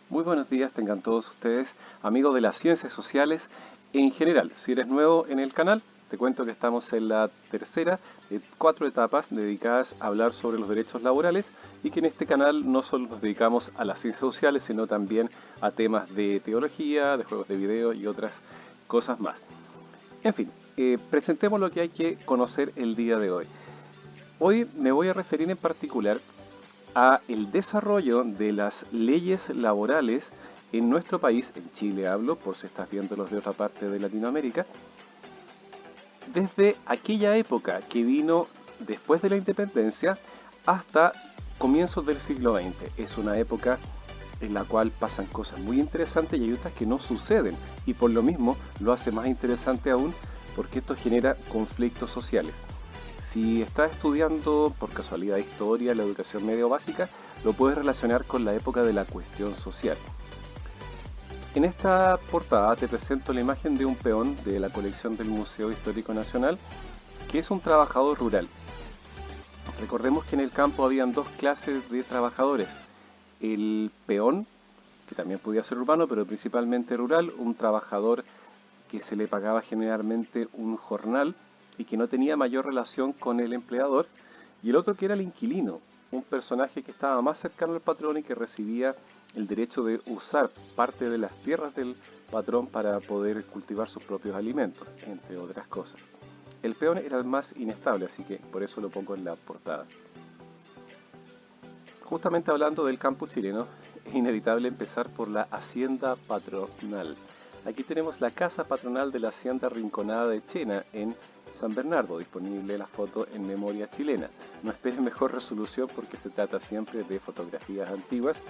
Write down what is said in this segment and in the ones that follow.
Muy buenos días tengan todos ustedes, amigos de las ciencias sociales en general. Si eres nuevo en el canal, te cuento que estamos en la tercera de 4 etapas dedicadas a hablar sobre los derechos laborales y que en este canal no solo nos dedicamos a las ciencias sociales, sino también a temas de teología, de juegos de video y otras cosas más. En fin, presentemos lo que hay que conocer el día de hoy. Hoy me voy a referir en particular a el desarrollo de las leyes laborales en nuestro país, en Chile hablo, por si estás viendo los de otra parte de Latinoamérica, desde aquella época que vino después de la independencia hasta comienzos del siglo XX. Es una época en la cual pasan cosas muy interesantes y hay otras que no suceden, y por lo mismo lo hace más interesante aún porque esto genera conflictos sociales. Si estás estudiando por casualidad historia, la educación media o básica, lo puedes relacionar con la época de la cuestión social. En esta portada te presento la imagen de un peón de la colección del Museo Histórico Nacional, que es un trabajador rural. Recordemos que en el campo habían dos clases de trabajadores. El peón, que también podía ser urbano, pero principalmente rural, un trabajador que se le pagaba generalmente un jornal y que no tenía mayor relación con el empleador, y el otro que era el inquilino, un personaje que estaba más cercano al patrón y que recibía el derecho de usar parte de las tierras del patrón para poder cultivar sus propios alimentos, entre otras cosas. El peón era el más inestable, así que por eso lo pongo en la portada. Justamente hablando del campo chileno, es inevitable empezar por la hacienda patronal. Aquí tenemos la casa patronal de la hacienda Rinconada de Chena en San Bernardo, disponible la foto en memoria chilena. No esperes mejor resolución porque se trata siempre de fotografías antiguas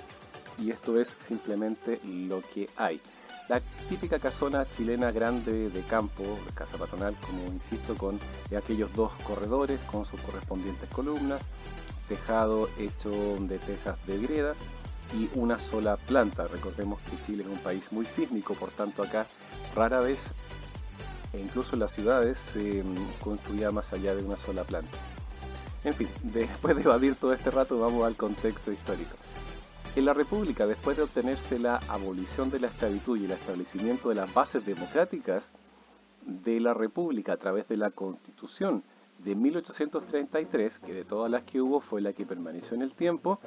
y esto es simplemente lo que hay. La típica casona chilena grande de campo, de casa patronal, como insisto, con aquellos dos corredores con sus correspondientes columnas, tejado hecho de tejas de greda y una sola planta. Recordemos que Chile es un país muy sísmico, por tanto acá rara vez, e incluso en las ciudades, se construía más allá de una sola planta. En fin, después de evadir todo este rato, vamos al contexto histórico. En la República, después de obtenerse la abolición de la esclavitud y el establecimiento de las bases democráticas de la República a través de la Constitución de 1833, que de todas las que hubo fue la que permaneció en el tiempo,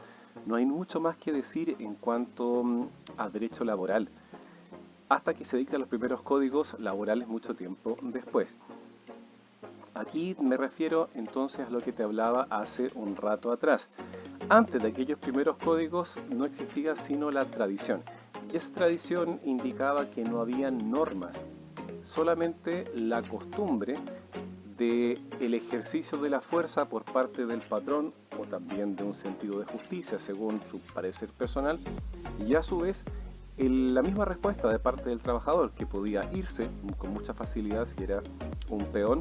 no hay mucho más que decir en cuanto a derecho laboral, hasta que se dictan los primeros códigos laborales mucho tiempo después. Aquí me refiero entonces a lo que te hablaba hace un rato atrás. Antes de aquellos primeros códigos no existía sino la tradición, y esa tradición indicaba que no había normas, solamente la costumbre del ejercicio de la fuerza por parte del patrón o también de un sentido de justicia según su parecer personal, y a su vez la misma respuesta de parte del trabajador, que podía irse con mucha facilidad si era un peón,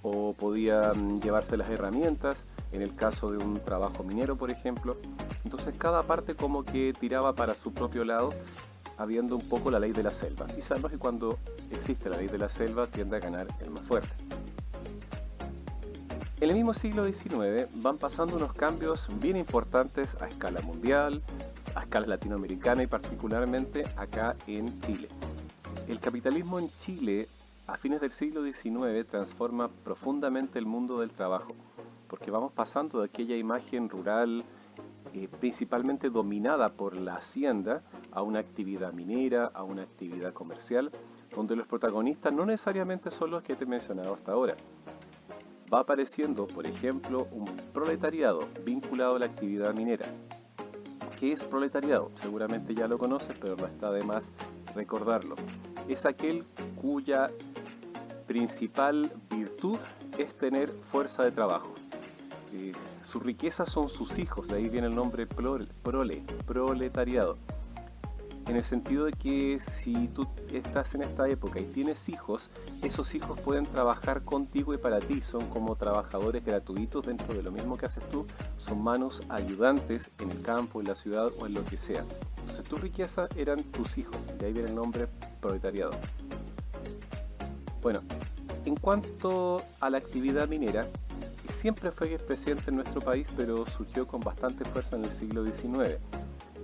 o podía llevarse las herramientas en el caso de un trabajo minero, por ejemplo. Entonces cada parte como que tiraba para su propio lado, habiendo un poco la ley de la selva. Y sabemos que cuando existe la ley de la selva tiende a ganar el más fuerte. En el mismo siglo XIX van pasando unos cambios bien importantes a escala mundial, a escala latinoamericana y particularmente acá en Chile. El capitalismo en Chile a fines del siglo XIX transforma profundamente el mundo del trabajo, porque vamos pasando de aquella imagen rural principalmente dominada por la hacienda a una actividad minera, a una actividad comercial, donde los protagonistas no necesariamente son los que te he mencionado hasta ahora. Va apareciendo, por ejemplo, un proletariado vinculado a la actividad minera. ¿Qué es proletariado? Seguramente ya lo conoces, pero no está de más recordarlo. Es aquel cuya principal virtud es tener fuerza de trabajo. Su riqueza son sus hijos, de ahí viene el nombre proletariado. En el sentido de que si tú estás en esta época y tienes hijos, esos hijos pueden trabajar contigo y para ti, son como trabajadores gratuitos dentro de lo mismo que haces tú, son manos ayudantes en el campo, en la ciudad o en lo que sea. Entonces tu riqueza eran tus hijos, de ahí viene el nombre proletariado. Bueno, en cuanto a la actividad minera, siempre fue presente en nuestro país, pero surgió con bastante fuerza en el siglo XIX.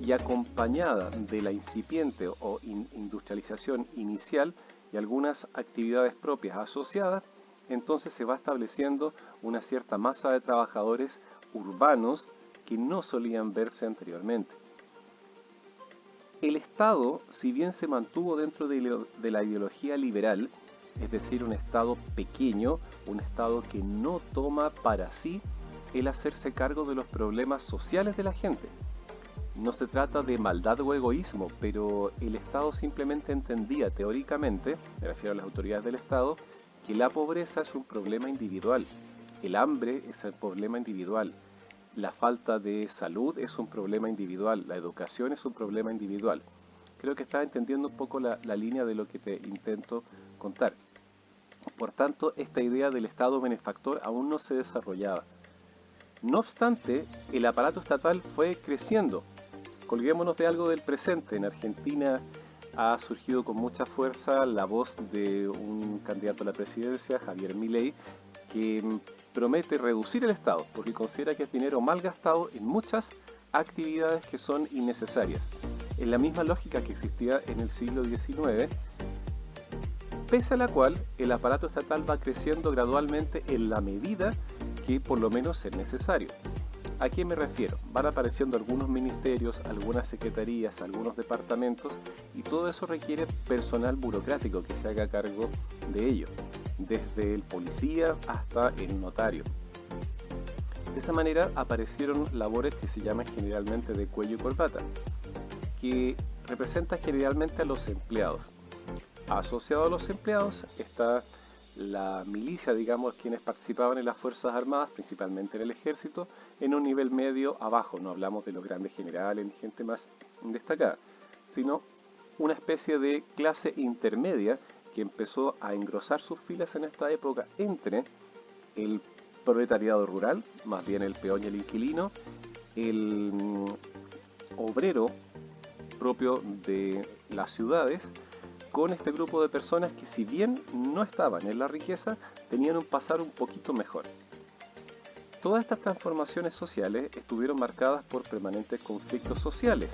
y acompañada de la incipiente o industrialización inicial y algunas actividades propias asociadas, entonces se va estableciendo una cierta masa de trabajadores urbanos que no solían verse anteriormente. El Estado, si bien se mantuvo dentro de la ideología liberal, es decir, un Estado pequeño, un Estado que no toma para sí el hacerse cargo de los problemas sociales de la gente. No se trata de maldad o egoísmo, pero el Estado simplemente entendía teóricamente, me refiero a las autoridades del Estado, que la pobreza es un problema individual, el hambre es el problema individual, la falta de salud es un problema individual, la educación es un problema individual. Creo que estás entendiendo un poco la línea de lo que te intento contar. Por tanto, esta idea del Estado benefactor aún no se desarrollaba. No obstante, el aparato estatal fue creciendo. Colguémonos de algo del presente. En Argentina ha surgido con mucha fuerza la voz de un candidato a la presidencia, Javier Milei, que promete reducir el Estado porque considera que es dinero mal gastado en muchas actividades que son innecesarias. En la misma lógica que existía en el siglo XIX, pese a la cual el aparato estatal va creciendo gradualmente en la medida que por lo menos es necesario. ¿A qué me refiero? Van apareciendo algunos ministerios, algunas secretarías, algunos departamentos y todo eso requiere personal burocrático que se haga cargo de ello, desde el policía hasta el notario. De esa manera aparecieron labores que se llaman generalmente de cuello y corbata, que representan generalmente a los empleados. Asociado a los empleados está la milicia, digamos, quienes participaban en las Fuerzas Armadas, principalmente en el ejército, en un nivel medio abajo. No hablamos de los grandes generales ni gente más destacada, sino una especie de clase intermedia que empezó a engrosar sus filas en esta época entre el proletariado rural, más bien el peón y el inquilino, el obrero propio de las ciudades, con este grupo de personas que, si bien no estaban en la riqueza, tenían un pasar un poquito mejor. Todas estas transformaciones sociales estuvieron marcadas por permanentes conflictos sociales,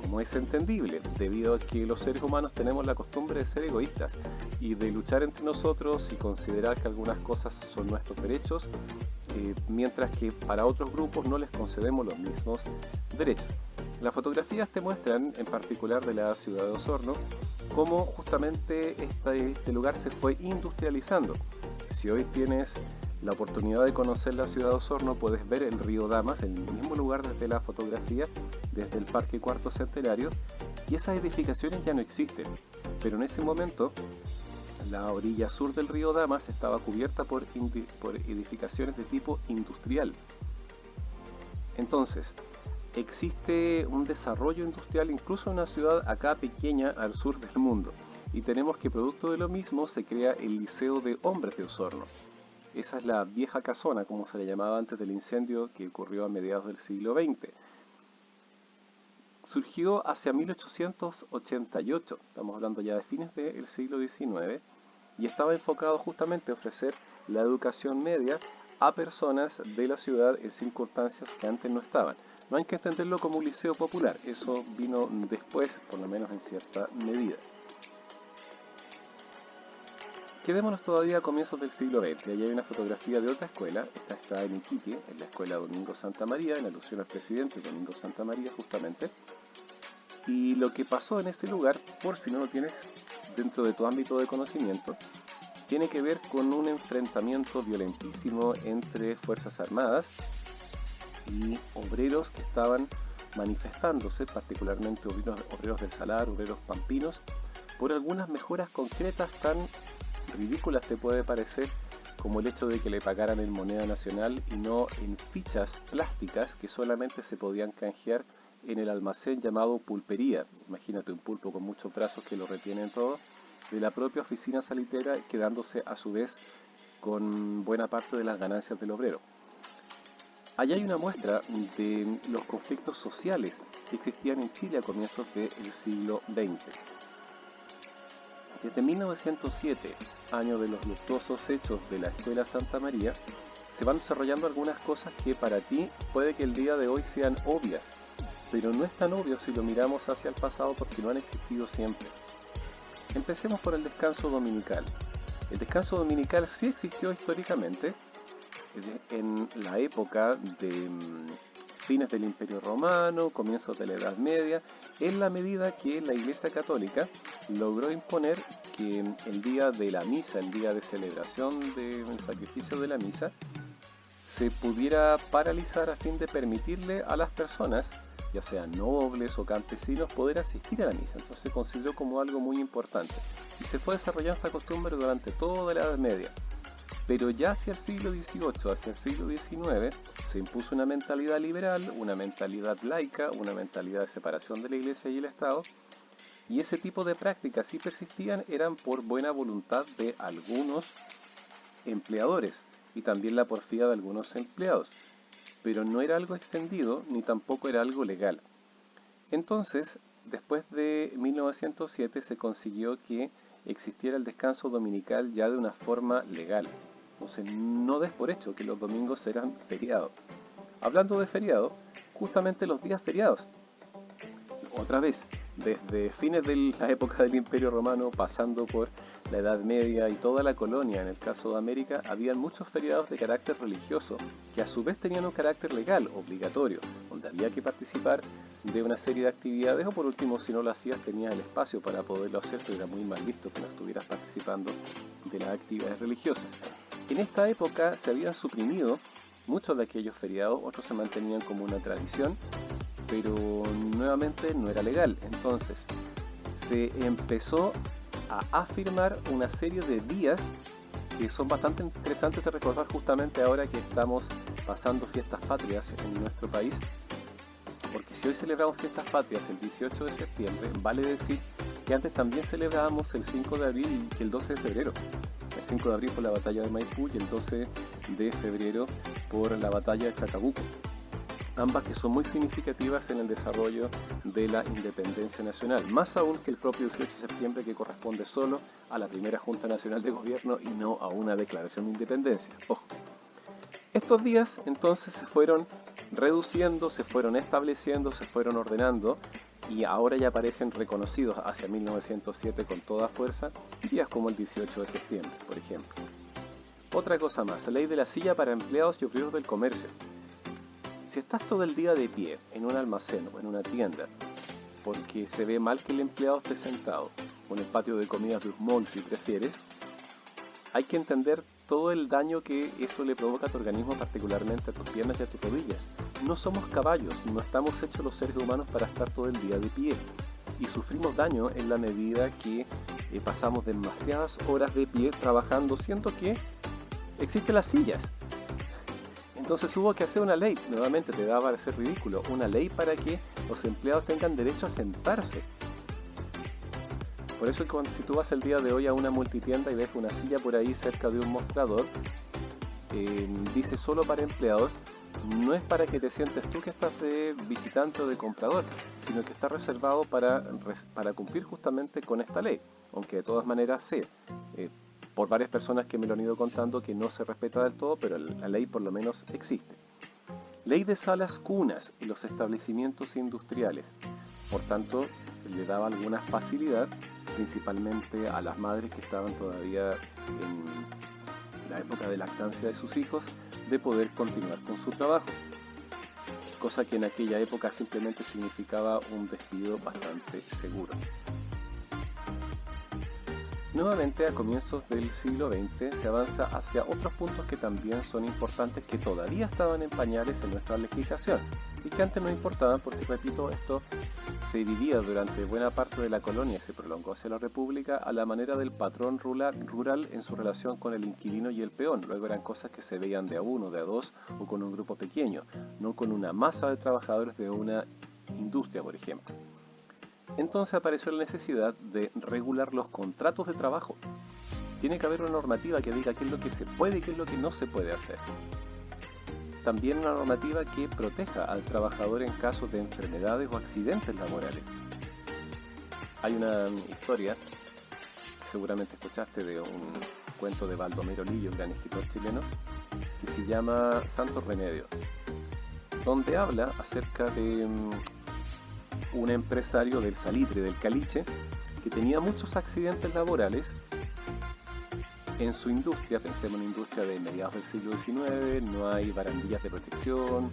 como es entendible, debido a que los seres humanos tenemos la costumbre de ser egoístas y de luchar entre nosotros y considerar que algunas cosas son nuestros derechos, mientras que para otros grupos no les concedemos los mismos derechos. Las fotografías te muestran, en particular de la ciudad de Osorno, cómo justamente este lugar se fue industrializando. Si hoy tienes la oportunidad de conocer la ciudad de Osorno, puedes ver el río Damas en el mismo lugar desde la fotografía, desde el Parque Cuarto Centenario, y esas edificaciones ya no existen, pero en ese momento la orilla sur del río Damas estaba cubierta por edificaciones de tipo industrial. Entonces, existe un desarrollo industrial incluso en una ciudad acá pequeña al sur del mundo, y tenemos que producto de lo mismo se crea el Liceo de Hombres de Osorno. Esa es la vieja casona, como se le llamaba antes del incendio que ocurrió a mediados del siglo XX. Surgió hacia 1888, estamos hablando ya de fines del siglo XIX, y estaba enfocado justamente a ofrecer la educación media a personas de la ciudad en circunstancias que antes no estaban. No hay que entenderlo como un liceo popular, eso vino después, por lo menos en cierta medida. Quedémonos todavía a comienzos del siglo XX. Allí hay una fotografía de otra escuela. Esta está en Iquique, en la escuela Domingo Santa María, en alusión al presidente Domingo Santa María, justamente. Y lo que pasó en ese lugar, por si no lo tienes dentro de tu ámbito de conocimiento, tiene que ver con un enfrentamiento violentísimo entre Fuerzas Armadas y obreros que estaban manifestándose, particularmente obreros del Salar, obreros pampinos, por algunas mejoras concretas tan ridículas te puede parecer, como el hecho de que le pagaran en moneda nacional y no en fichas plásticas que solamente se podían canjear en el almacén llamado pulpería. Imagínate un pulpo con muchos brazos que lo retienen todo, de la propia oficina salitera, quedándose a su vez con buena parte de las ganancias del obrero. Allá hay una muestra de los conflictos sociales que existían en Chile a comienzos del siglo XX. Desde 1907, año de los luctuosos hechos de la Escuela Santa María, se van desarrollando algunas cosas que para ti puede que el día de hoy sean obvias, pero no es tan obvio si lo miramos hacia el pasado porque no han existido siempre. Empecemos por el descanso dominical. El descanso dominical sí existió históricamente en la época de fines del Imperio Romano, comienzos de la Edad Media, en la medida que la Iglesia Católica logró imponer que el día de la misa, el día de celebración del sacrificio de la misa, se pudiera paralizar a fin de permitirle a las personas, ya sean nobles o campesinos, poder asistir a la misa. Entonces se consideró como algo muy importante y se fue desarrollando esta costumbre durante toda la Edad Media. Pero ya hacia el siglo XVIII, hacia el siglo XIX, se impuso una mentalidad liberal, una mentalidad laica, una mentalidad de separación de la Iglesia y el Estado, y ese tipo de prácticas, si persistían, eran por buena voluntad de algunos empleadores y también la porfía de algunos empleados, pero no era algo extendido ni tampoco era algo legal. Entonces, después de 1907 se consiguió que existiera el descanso dominical ya de una forma legal. Entonces, no des por hecho que los domingos eran feriados. Hablando de feriados, justamente los días feriados, otra vez, desde fines de la época del Imperio Romano, pasando por la Edad Media y toda la colonia, en el caso de América, habían muchos feriados de carácter religioso, que a su vez tenían un carácter legal, obligatorio, donde había que participar de una serie de actividades, o por último, si no lo hacías, tenías el espacio para poderlo hacer, pero era muy mal visto que no estuvieras participando de las actividades religiosas. En esta época se habían suprimido muchos de aquellos feriados, otros se mantenían como una tradición, pero nuevamente no era legal. Entonces se empezó a afirmar una serie de días que son bastante interesantes de recordar justamente ahora que estamos pasando fiestas patrias en nuestro país, porque si hoy celebramos fiestas patrias el 18 de septiembre, vale decir que antes también celebrábamos el 5 de abril y el 12 de febrero. El 5 de abril por la batalla de Maipú y el 12 de febrero por la batalla de Chacabuco. Ambas que son muy significativas en el desarrollo de la independencia nacional, más aún que el propio 18 de septiembre, que corresponde solo a la primera Junta Nacional de Gobierno y no a una declaración de independencia. Ojo. Estos días entonces se fueron reduciendo, se fueron estableciendo, se fueron ordenando y ahora ya aparecen reconocidos hacia 1907 con toda fuerza, días como el 18 de septiembre, por ejemplo. Otra cosa más, la ley de la silla para empleados y obreros del comercio. Si estás todo el día de pie en un almacén o en una tienda, porque se ve mal que el empleado esté sentado, o en el patio de comidas de un mall si prefieres, hay que entender todo el daño que eso le provoca a tu organismo, particularmente a tus piernas y a tus rodillas. No somos caballos, no estamos hechos los seres humanos para estar todo el día de pie. Y sufrimos daño en la medida que pasamos demasiadas horas de pie trabajando, siendo que existen las sillas. Entonces hubo que hacer una ley, nuevamente te va a parecer ridículo, una ley para que los empleados tengan derecho a sentarse. Por eso si tú vas el día de hoy a una multitienda y ves una silla por ahí cerca de un mostrador, dice solo para empleados, no es para que te sientes tú que estás de visitante o de comprador, sino que está reservado para cumplir justamente con esta ley, aunque de todas maneras sé, por varias personas que me lo han ido contando, que no se respeta del todo, pero la ley por lo menos existe. Ley de salas cunas en los establecimientos industriales. Por tanto, le daba alguna facilidad, principalmente a las madres que estaban todavía en la época de lactancia de sus hijos, de poder continuar con su trabajo. Cosa que en aquella época simplemente significaba un despido bastante seguro. Nuevamente, a comienzos del siglo XX se avanza hacia otros puntos que también son importantes, que todavía estaban en pañales en nuestra legislación y que antes no importaban porque, repito, esto se vivía durante buena parte de la colonia y se prolongó hacia la República a la manera del patrón rural en su relación con el inquilino y el peón. Luego eran cosas que se veían de a uno, de a dos o con un grupo pequeño, no con una masa de trabajadores de una industria, por ejemplo. Entonces apareció la necesidad de regular los contratos de trabajo. Tiene que haber una normativa que diga qué es lo que se puede y qué es lo que no se puede hacer. También una normativa que proteja al trabajador en caso de enfermedades o accidentes laborales. Hay una historia que seguramente escuchaste de un cuento de Baldomero Lillo, un gran escritor chileno, que se llama Santo Remedio, donde habla acerca de un empresario del salitre, del caliche, que tenía muchos accidentes laborales en su industria. Pensemos en una industria de mediados del siglo XIX, no hay barandillas de protección,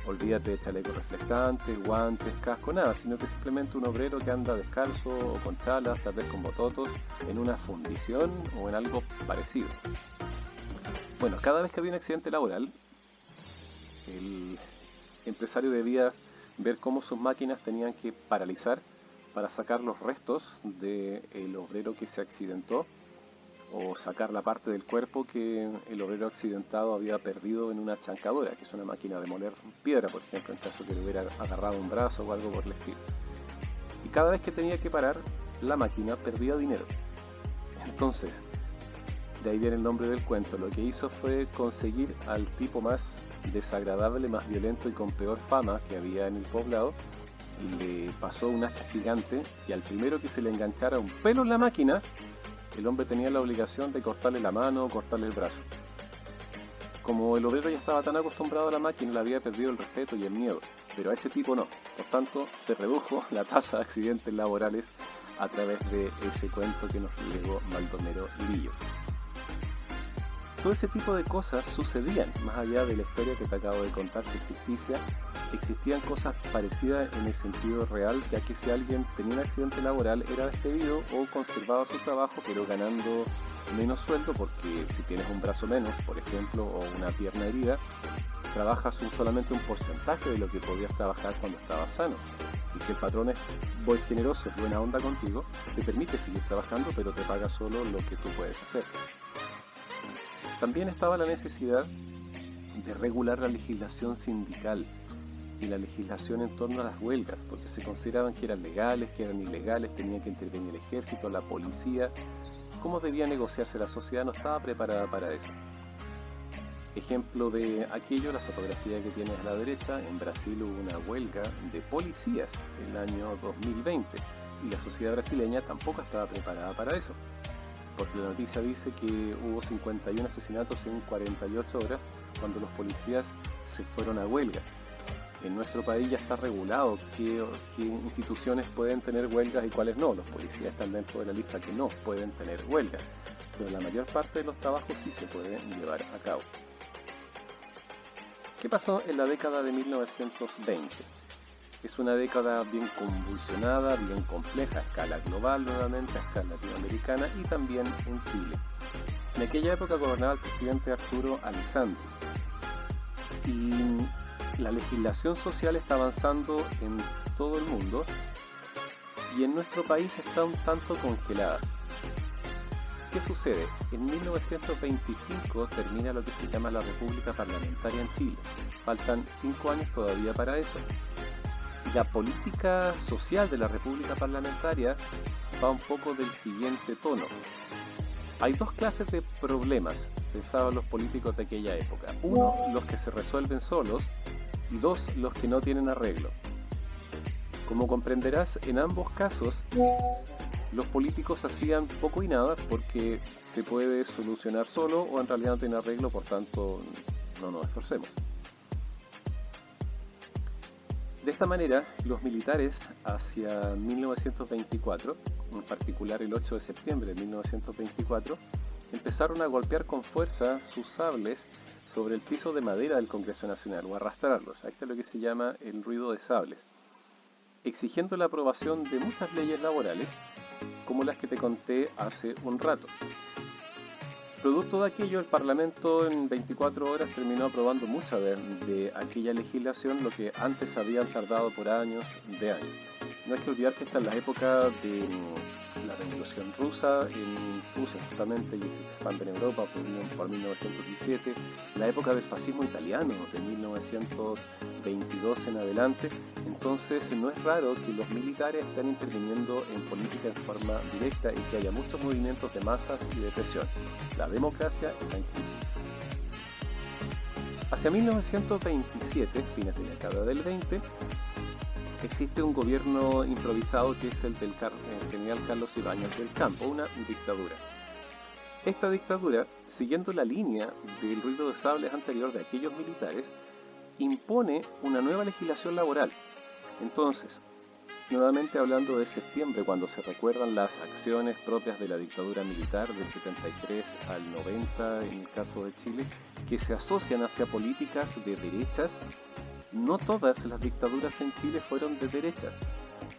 olvídate de chalecos reflectantes, guantes, casco, nada, sino que simplemente un obrero que anda descalzo o con chalas, tal vez con bototos, en una fundición o en algo parecido. Bueno, cada vez que había un accidente laboral, el empresario debía ver cómo sus máquinas tenían que paralizar para sacar los restos del obrero que se accidentó, o sacar la parte del cuerpo que el obrero accidentado había perdido en una chancadora, que es una máquina de moler piedra, por ejemplo, en caso que le hubiera agarrado un brazo o algo por el estilo. Y cada vez que tenía que parar, la máquina perdía dinero. Entonces, de ahí viene el nombre del cuento. Lo que hizo fue conseguir al tipo más desagradable, más violento y con peor fama que había en el poblado. Le pasó un hacha gigante y al primero que se le enganchara un pelo en la máquina, el hombre tenía la obligación de cortarle la mano o cortarle el brazo. Como el obrero ya estaba tan acostumbrado a la máquina, le había perdido el respeto y el miedo, pero a ese tipo no. Por tanto, se redujo la tasa de accidentes laborales a través de ese cuento que nos legó Baldomero Lillo. Todo ese tipo de cosas sucedían, más allá de la historia que te acabo de contar, que es ficticia. Existían cosas parecidas en el sentido real, ya que si alguien tenía un accidente laboral era despedido o conservaba su trabajo, pero ganando menos sueldo, porque si tienes un brazo menos, por ejemplo, o una pierna herida, trabajas solamente un porcentaje de lo que podías trabajar cuando estabas sano. Y si el patrón es generoso, es buena onda contigo, te permite seguir trabajando, pero te paga solo lo que tú puedes hacer. También estaba la necesidad de regular la legislación sindical y la legislación en torno a las huelgas, porque se consideraban que eran legales, que eran ilegales, tenía que intervenir el ejército, la policía. ¿Cómo debía negociarse? La sociedad no estaba preparada para eso. Ejemplo de aquello, la fotografía que tienes a la derecha. En Brasil hubo una huelga de policías en el año 2020 y la sociedad brasileña tampoco estaba preparada para eso, porque la noticia dice que hubo 51 asesinatos en 48 horas cuando los policías se fueron a huelga. En nuestro país ya está regulado qué instituciones pueden tener huelgas y cuáles no. Los policías están dentro de la lista que no pueden tener huelgas, pero la mayor parte de los trabajos sí se pueden llevar a cabo. ¿Qué pasó en la década de 1920? Es una década bien convulsionada, bien compleja, a escala global nuevamente, a escala latinoamericana y también en Chile. En aquella época gobernaba el presidente Arturo Alessandri y la legislación social está avanzando en todo el mundo y en nuestro país está un tanto congelada. ¿Qué sucede? En 1925 termina lo que se llama la República Parlamentaria en Chile. Faltan 5 años todavía para eso. La política social de la República Parlamentaria va un poco del siguiente tono. Hay dos clases de problemas, pensaban los políticos de aquella época. Uno, los que se resuelven solos, y dos, los que no tienen arreglo. Como comprenderás, en ambos casos, los políticos hacían poco y nada porque se puede solucionar solo o en realidad no tiene arreglo, por tanto no nos esforcemos. De esta manera, los militares hacia 1924, en particular el 8 de septiembre de 1924, empezaron a golpear con fuerza sus sables sobre el piso de madera del Congreso Nacional o arrastrarlos. Ahí está lo que se llama el ruido de sables, exigiendo la aprobación de muchas leyes laborales, como las que te conté hace un rato. Producto de aquello, el Parlamento en 24 horas terminó aprobando mucha de aquella legislación, lo que antes habían tardado por años de años. No hay que olvidar que esta es la época de la Revolución Rusa en Rusia justamente, y se expande en Europa por 1917, la época del fascismo italiano de 1922 en adelante. Entonces no es raro que los militares estén interviniendo en política en forma directa y que haya muchos movimientos de masas y de presión. La democracia está en crisis. Hacia 1927, fines de la década del 20, existe un gobierno improvisado que es el del general Carlos Ibáñez del Campo, una dictadura. Esta dictadura, siguiendo la línea del ruido de sables anterior de aquellos militares, impone una nueva legislación laboral. Entonces, nuevamente hablando de septiembre, cuando se recuerdan las acciones propias de la dictadura militar del 73 al 90 en el caso de Chile, que se asocian hacia políticas de derechas. No todas las dictaduras en Chile fueron de derechas.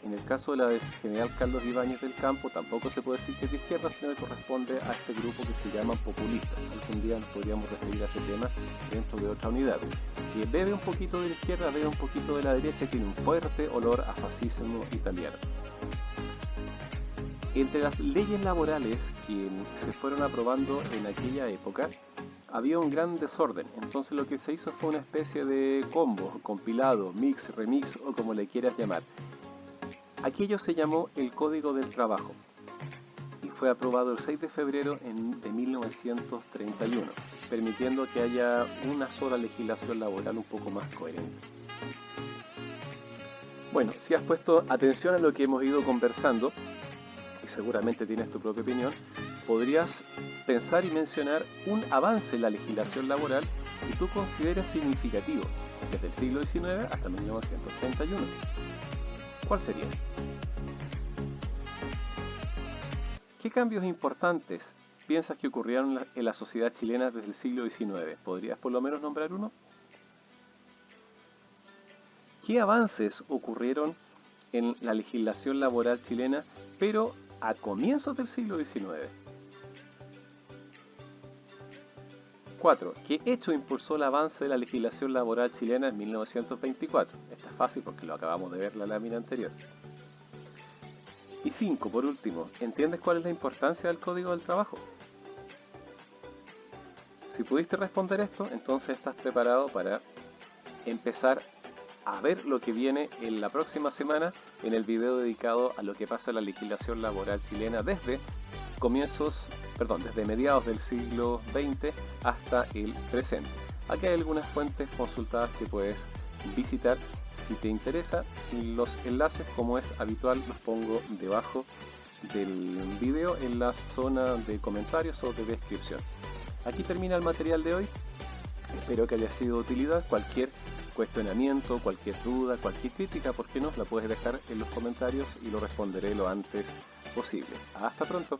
En el caso de la del general Carlos Ibáñez del Campo tampoco se puede decir que es de izquierda, sino que corresponde a este grupo que se llaman populistas. Algún día nos podríamos referir a ese tema dentro de otra unidad. Que bebe un poquito de la izquierda, bebe un poquito de la derecha, tiene un fuerte olor a fascismo italiano. Entre las leyes laborales que se fueron aprobando en aquella época, había un gran desorden. Entonces lo que se hizo fue una especie de combo, compilado, mix, remix o como le quieras llamar. Aquello se llamó el Código del Trabajo y fue aprobado el 6 de febrero de 1931, permitiendo que haya una sola legislación laboral un poco más coherente. Bueno, si has puesto atención a lo que hemos ido conversando, y seguramente tienes tu propia opinión, podrías pensar y mencionar un avance en la legislación laboral que tú consideres significativo desde el siglo XIX hasta 1931. ¿Cuál sería? ¿Qué cambios importantes piensas que ocurrieron en la sociedad chilena desde el siglo XIX? ¿Podrías por lo menos nombrar uno? ¿Qué avances ocurrieron en la legislación laboral chilena, pero a comienzos del siglo XIX? 4. ¿Qué hecho impulsó el avance de la legislación laboral chilena en 1924? Esta es fácil porque lo acabamos de ver en la lámina anterior. Y 5, por último, ¿entiendes cuál es la importancia del Código del Trabajo? Si pudiste responder esto, entonces estás preparado para empezar a ver lo que viene en la próxima semana en el video dedicado a lo que pasa en la legislación laboral chilena desde mediados del siglo XX hasta el presente. Aquí hay algunas fuentes consultadas que puedes visitar si te interesa. Los enlaces, como es habitual, los pongo debajo del video en la zona de comentarios o de descripción. Aquí termina el material de hoy. Espero que haya sido de utilidad. Cualquier cuestionamiento, cualquier duda, cualquier crítica, ¿por qué no? La puedes dejar en los comentarios y lo responderé lo antes posible. Hasta pronto.